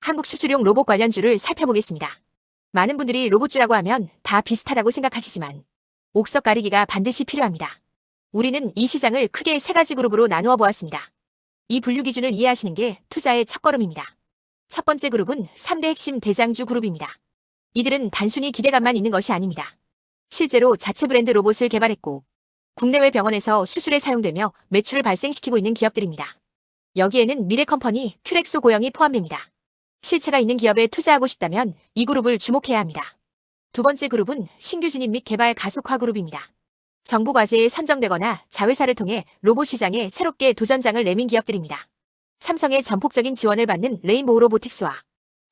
한국 수술용 로봇 관련주를 살펴보겠습니다. 많은 분들이 로봇주라고 하면 다 비슷하다고 생각하시지만 옥석 가리기가 반드시 필요합니다. 우리는 이 시장을 크게 세 가지 그룹으로 나누어 보았습니다. 이 분류 기준을 이해하시는 게 투자의 첫걸음입니다. 첫 번째 그룹은 3대 핵심 대장주 그룹입니다. 이들은 단순히 기대감만 있는 것이 아닙니다. 실제로 자체 브랜드 로봇을 개발했고 국내외 병원에서 수술에 사용되며 매출을 발생시키고 있는 기업들입니다. 여기에는 미래컴퍼니, 큐렉소 고영이 포함됩니다. 실체가 있는 기업에 투자하고 싶다면 이 그룹을 주목해야 합니다. 두 번째 그룹은 신규 진입 및 개발 가속화 그룹입니다. 정부 과제에 선정되거나 자회사를 통해 로봇 시장에 새롭게 도전장을 내민 기업들입니다. 삼성의 전폭적인 지원을 받는 레인보우 로보틱스와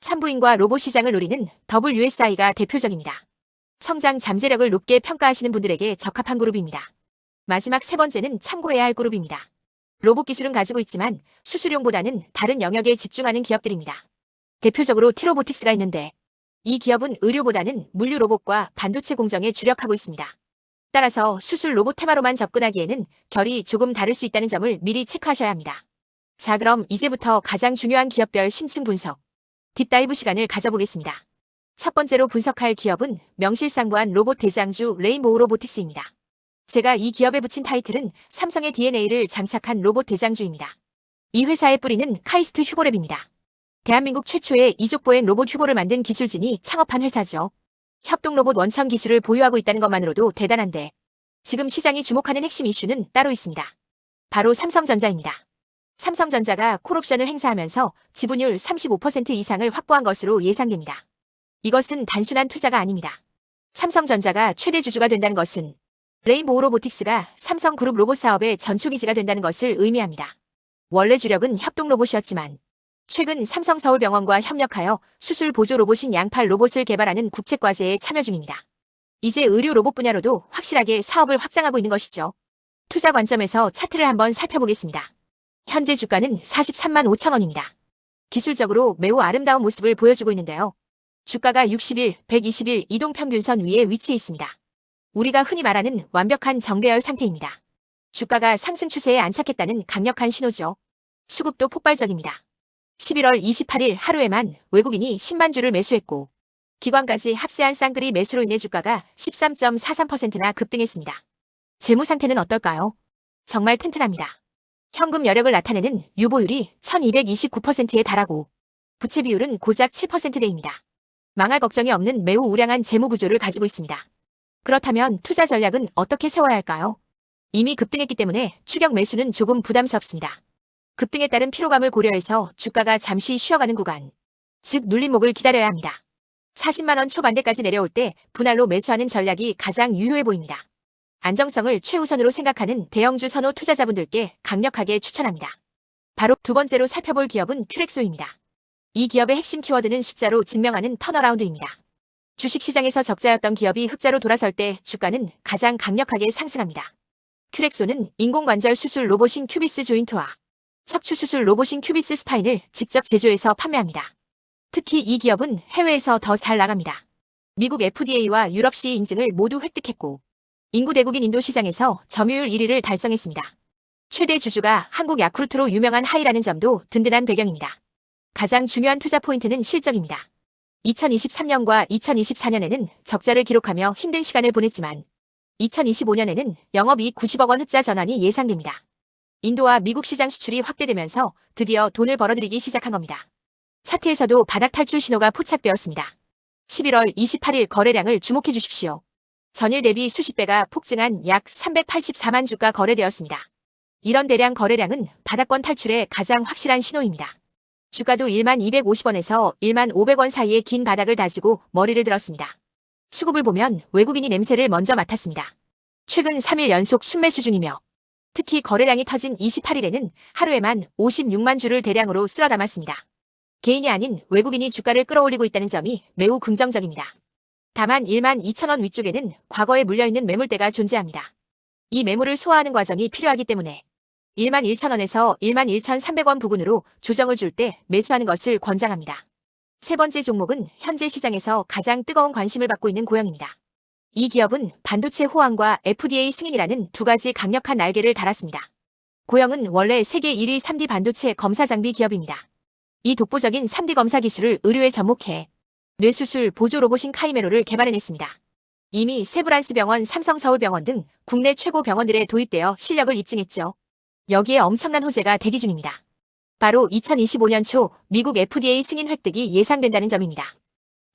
산부인과 로봇 시장을 노리는 WSI가 대표적입니다. 성장 잠재력을 높게 평가하시는 분들에게 적합한 그룹입니다. 마지막 세 번째는 참고해야 할 그룹입니다. 로봇 기술은 가지고 있지만 수술용보다는 다른 영역에 집중하는 기업들입니다. 대표적으로 티로보틱스가 있는데 이 기업은 의료보다는 물류 로봇과 반도체 공정에 주력하고 있습니다. 따라서 수술 로봇 테마로만 접근하기에는 결이 조금 다를 수 있다는 점을 미리 체크하셔야 합니다. 자, 그럼 이제부터 가장 중요한 기업별 심층 분석, 딥다이브 시간을 가져보겠습니다. 첫 번째로 분석할 기업은 명실상부한 로봇 대장주 레인보우 로보틱스입니다. 제가 이 기업에 붙인 타이틀은 삼성의 DNA를 장착한 로봇 대장주입니다. 이 회사의 뿌리는 카이스트 휴고랩입니다. 대한민국 최초의 이족보행 로봇 휴고를 만든 기술진이 창업한 회사죠. 협동 로봇 원천 기술을 보유하고 있다는 것만으로도 대단한데 지금 시장이 주목하는 핵심 이슈는 따로 있습니다. 바로 삼성전자입니다. 삼성전자가 콜옵션을 행사하면서 지분율 35% 이상을 확보한 것으로 예상됩니다. 이것은 단순한 투자가 아닙니다. 삼성전자가 최대 주주가 된다는 것은 레인보우 로보틱스가 삼성그룹 로봇 사업의 전초기지가 된다는 것을 의미합니다. 원래 주력은 협동 로봇이었지만 최근 삼성서울병원과 협력하여 수술 보조 로봇인 양팔 로봇을 개발하는 국책과제에 참여 중입니다. 이제 의료 로봇 분야로도 확실하게 사업을 확장하고 있는 것이죠. 투자 관점에서 차트를 한번 살펴보겠습니다. 현재 주가는 43만 5천 원입니다. 기술적으로 매우 아름다운 모습을 보여주고 있는데요. 주가가 60일, 120일 이동평균선 위에 위치해 있습니다. 우리가 흔히 말하는 완벽한 정배열 상태입니다. 주가가 상승 추세에 안착했다는 강력한 신호죠. 수급도 폭발적입니다. 11월 28일 하루에만 외국인이 10만 주를 매수했고 기관까지 합세한 쌍끌이 매수로 인해 주가가 13.43%나 급등했습니다. 재무 상태는 어떨까요? 정말 튼튼합니다. 현금 여력을 나타내는 유보율이 1229%에 달하고 부채 비율은 고작 7%대입니다. 망할 걱정이 없는 매우 우량한 재무 구조를 가지고 있습니다. 그렇다면 투자 전략은 어떻게 세워야 할까요? 이미 급등했기 때문에 추격 매수는 조금 부담스럽습니다. 급등에 따른 피로감을 고려해서 주가가 잠시 쉬어가는 구간, 즉 눌림목을 기다려야 합니다. 40만 원 초반대까지 내려올 때 분할로 매수하는 전략이 가장 유효해 보입니다. 안정성을 최우선으로 생각하는 대형주 선호 투자자분들께 강력하게 추천합니다. 바로 두 번째로 살펴볼 기업은 큐렉소입니다. 이 기업의 핵심 키워드는 숫자로 증명하는 턴어라운드입니다. 주식시장에서 적자였던 기업이 흑자로 돌아설 때 주가는 가장 강력하게 상승합니다. 큐렉소는 인공관절 수술 로봇인 큐비스 조인트와 척추 수술 로봇인 큐비스 스파인을 직접 제조해서 판매합니다. 특히 이 기업은 해외에서 더 잘 나갑니다. 미국 FDA와 유럽 CE 인증을 모두 획득했고 인구 대국인 인도 시장에서 점유율 1위를 달성했습니다. 최대 주주가 한국 야쿠르트로 유명한 하이라는 점도 든든한 배경입니다. 가장 중요한 투자 포인트는 실적입니다. 2023년과 2024년에는 적자를 기록하며 힘든 시간을 보냈지만 2025년에는 영업이익 90억 원 흑자 전환이 예상됩니다. 인도와 미국 시장 수출이 확대되면서 드디어 돈을 벌어들이기 시작한 겁니다. 차트에서도 바닥 탈출 신호가 포착되었습니다. 11월 28일 거래량을 주목해 주십시오. 전일 대비 수십 배가 폭증한 약 384만 주가 거래되었습니다. 이런 대량 거래량은 바닥권 탈출의 가장 확실한 신호입니다. 주가도 1만 250원에서 1만 500원 사이의 긴 바닥을 다지고 머리를 들었습니다. 수급을 보면 외국인이 냄새를 먼저 맡았습니다. 최근 3일 연속 순매수 중이며 특히 거래량이 터진 28일에는 하루에만 56만 주를 대량으로 쓸어 담았습니다. 개인이 아닌 외국인이 주가를 끌어올리고 있다는 점이 매우 긍정적입니다. 다만 1만 2천 원 위쪽에는 과거에 물려있는 매물대가 존재합니다. 이 매물을 소화하는 과정이 필요하기 때문에 1만 1천 원에서 1만 1,300원 부근으로 조정을 줄 때 매수하는 것을 권장합니다. 세 번째 종목은 현재 시장에서 가장 뜨거운 관심을 받고 있는 고영입니다. 이 기업은 반도체 호황과 FDA 승인이라는 두 가지 강력한 날개를 달았습니다. 고영은 원래 세계 1위 3D 반도체 검사 장비 기업입니다. 이 독보적인 3D 검사 기술을 의료에 접목해 뇌수술 보조 로봇인 카이메로를 개발해냈습니다. 이미 세브란스 병원, 삼성서울병원 등 국내 최고 병원들에 도입되어 실력을 입증했죠. 여기에 엄청난 호재가 대기 중입니다. 바로 2025년 초 미국 FDA 승인 획득이 예상된다는 점입니다.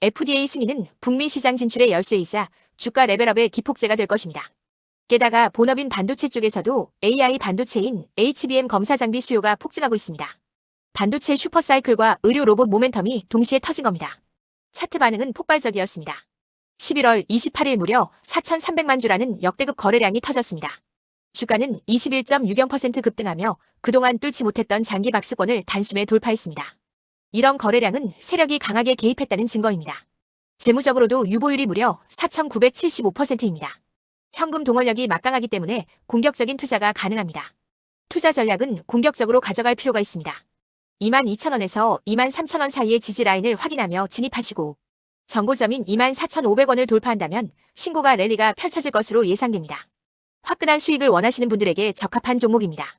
FDA 승인은 북미 시장 진출의 열쇠이자 주가 레벨업의 기폭제가 될 것입니다. 게다가 본업인 반도체 쪽에서도 AI 반도체인 HBM 검사 장비 수요가 폭증하고 있습니다. 반도체 슈퍼사이클과 의료 로봇 모멘텀이 동시에 터진 겁니다. 차트 반응은 폭발적이었습니다. 11월 28일 무려 4,300만 주라는 역대급 거래량이 터졌습니다. 주가는 21.60% 급등하며 그동안 뚫지 못했던 장기 박스권을 단숨에 돌파했습니다. 이런 거래량은 세력이 강하게 개입했다는 증거입니다. 재무적으로도 유보율이 무려 4,975%입니다. 현금 동원력이 막강하기 때문에 공격적인 투자가 가능합니다. 투자 전략은 공격적으로 가져갈 필요가 있습니다. 22,000원에서 23,000원 사이의 지지 라인을 확인하며 진입하시고 정고점인 24,500원을 돌파한다면 신고가 랠리가 펼쳐질 것으로 예상됩니다. 화끈한 수익을 원하시는 분들에게 적합한 종목입니다.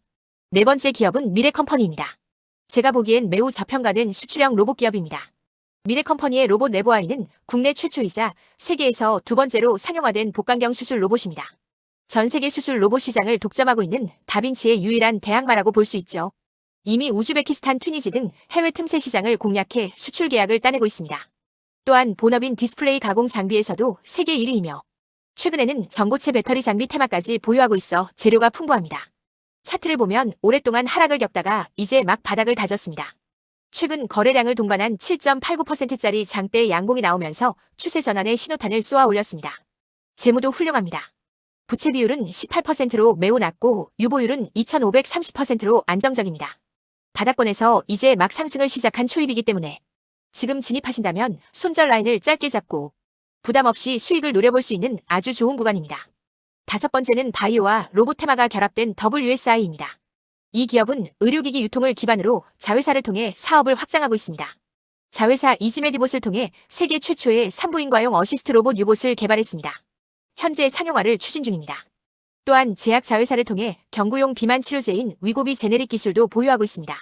네 번째 기업은 미래컴퍼니입니다. 제가 보기엔 매우 저평가된 수출형 로봇 기업입니다. 미래컴퍼니의 로봇 레보아이는 국내 최초이자 세계에서 두 번째로 상용화된 복강경 수술 로봇입니다. 전 세계 수술 로봇 시장을 독점하고 있는 다빈치의 유일한 대항마라고 볼 수 있죠. 이미 우즈베키스탄, 튀니지 등 해외 틈새 시장을 공략해 수출 계약을 따내고 있습니다. 또한 본업인 디스플레이 가공 장비에서도 세계 1위이며 최근에는 전고체 배터리 장비 테마까지 보유하고 있어 재료가 풍부합니다. 차트를 보면 오랫동안 하락을 겪다가 이제 막 바닥을 다졌습니다. 최근 거래량을 동반한 7.89%짜리 장대 양봉이 나오면서 추세 전환의 신호탄을 쏘아 올렸습니다. 재무도 훌륭합니다. 부채 비율은 18%로 매우 낮고 유보율은 2,530%로 안정적입니다. 바닥권에서 이제 막 상승을 시작한 초입이기 때문에 지금 진입하신다면 손절 라인을 짧게 잡고 부담 없이 수익을 노려볼 수 있는 아주 좋은 구간입니다. 다섯 번째는 바이오와 로봇 테마가 결합된 WSI입니다. 이 기업은 의료기기 유통을 기반으로 자회사를 통해 사업을 확장하고 있습니다. 자회사 이지메디봇을 통해 세계 최초의 산부인과용 어시스트 로봇 유봇을 개발했습니다. 현재 상용화를 추진 중입니다. 또한 제약 자회사를 통해 경구용 비만 치료제인 위고비 제네릭 기술도 보유하고 있습니다.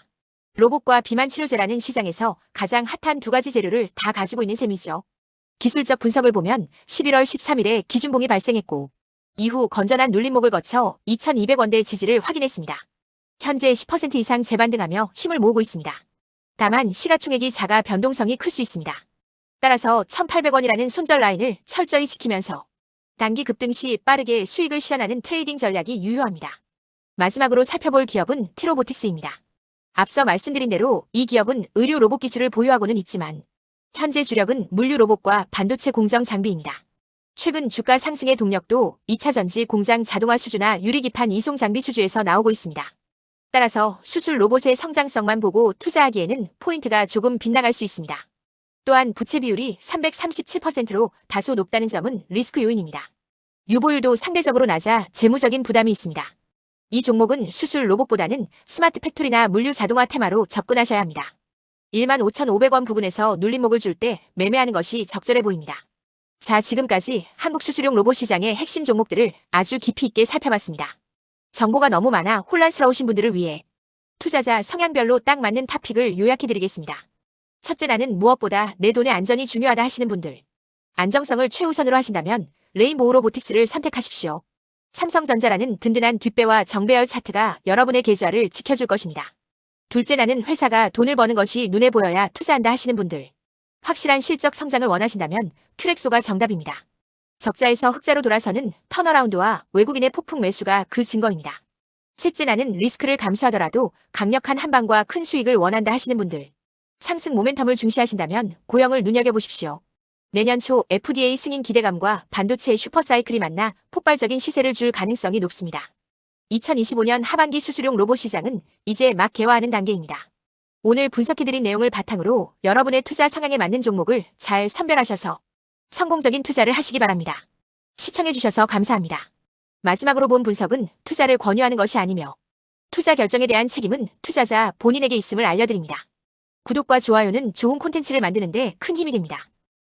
로봇과 비만 치료제라는 시장에서 가장 핫한 두 가지 재료를 다 가지고 있는 셈이죠. 기술적 분석을 보면 11월 13일에 기준봉이 발생했고 이후 건전한 눌림목을 거쳐 2,200원대 지지를 확인했습니다. 현재 10% 이상 재반등하며 힘을 모으고 있습니다. 다만 시가총액이 작아 변동성이 클 수 있습니다. 따라서 1,800원이라는 손절 라인을 철저히 지키면서 단기 급등 시 빠르게 수익을 실현하는 트레이딩 전략이 유효합니다. 마지막으로 살펴볼 기업은 티로보틱스입니다. 앞서 말씀드린 대로 이 기업은 의료 로봇 기술을 보유하고는 있지만 현재 주력은 물류 로봇과 반도체 공정 장비입니다. 최근 주가 상승의 동력도 2차 전지 공장 자동화 수주나 유리기판 이송 장비 수주에서 나오고 있습니다. 따라서 수술 로봇의 성장성만 보고 투자하기에는 포인트가 조금 빗나갈 수 있습니다. 또한 부채 비율이 337%로 다소 높다는 점은 리스크 요인입니다. 유보율도 상대적으로 낮아 재무적인 부담이 있습니다. 이 종목은 수술 로봇보다는 스마트 팩토리나 물류 자동화 테마로 접근하셔야 합니다. 15,500원 부근에서 눌림목을 줄 때 매매하는 것이 적절해 보입니다. 자, 지금까지 한국 수술용 로봇 시장의 핵심 종목들을 아주 깊이 있게 살펴봤습니다. 정보가 너무 많아 혼란스러우신 분들을 위해 투자자 성향별로 딱 맞는 탑픽을 요약해드리겠습니다. 첫째, 나는 무엇보다 내 돈의 안전이 중요하다 하시는 분들. 안정성을 최우선으로 하신다면 레인보우 로보틱스를 선택하십시오. 삼성전자라는 든든한 뒷배와 정배열 차트가 여러분의 계좌를 지켜줄 것입니다. 둘째, 나는 회사가 돈을 버는 것이 눈에 보여야 투자한다 하시는 분들. 확실한 실적 성장을 원하신다면 큐렉소가 정답입니다. 적자에서 흑자로 돌아서는 턴어라운드와 외국인의 폭풍 매수가 그 증거입니다. 셋째, 나는 리스크를 감수하더라도 강력한 한방과 큰 수익을 원한다 하시는 분들. 상승 모멘텀을 중시하신다면 고영을 눈여겨보십시오. 내년 초 FDA 승인 기대감과 반도체의 슈퍼사이클이 만나 폭발적인 시세를 줄 가능성이 높습니다. 2025년 하반기 수술용 로봇 시장은 이제 막 개화하는 단계입니다. 오늘 분석해드린 내용을 바탕으로 여러분의 투자 성향에 맞는 종목을 잘 선별하셔서 성공적인 투자를 하시기 바랍니다. 시청해주셔서 감사합니다. 마지막으로 본 분석은 투자를 권유하는 것이 아니며 투자 결정에 대한 책임은 투자자 본인에게 있음을 알려드립니다. 구독과 좋아요는 좋은 콘텐츠를 만드는 데 큰 힘이 됩니다.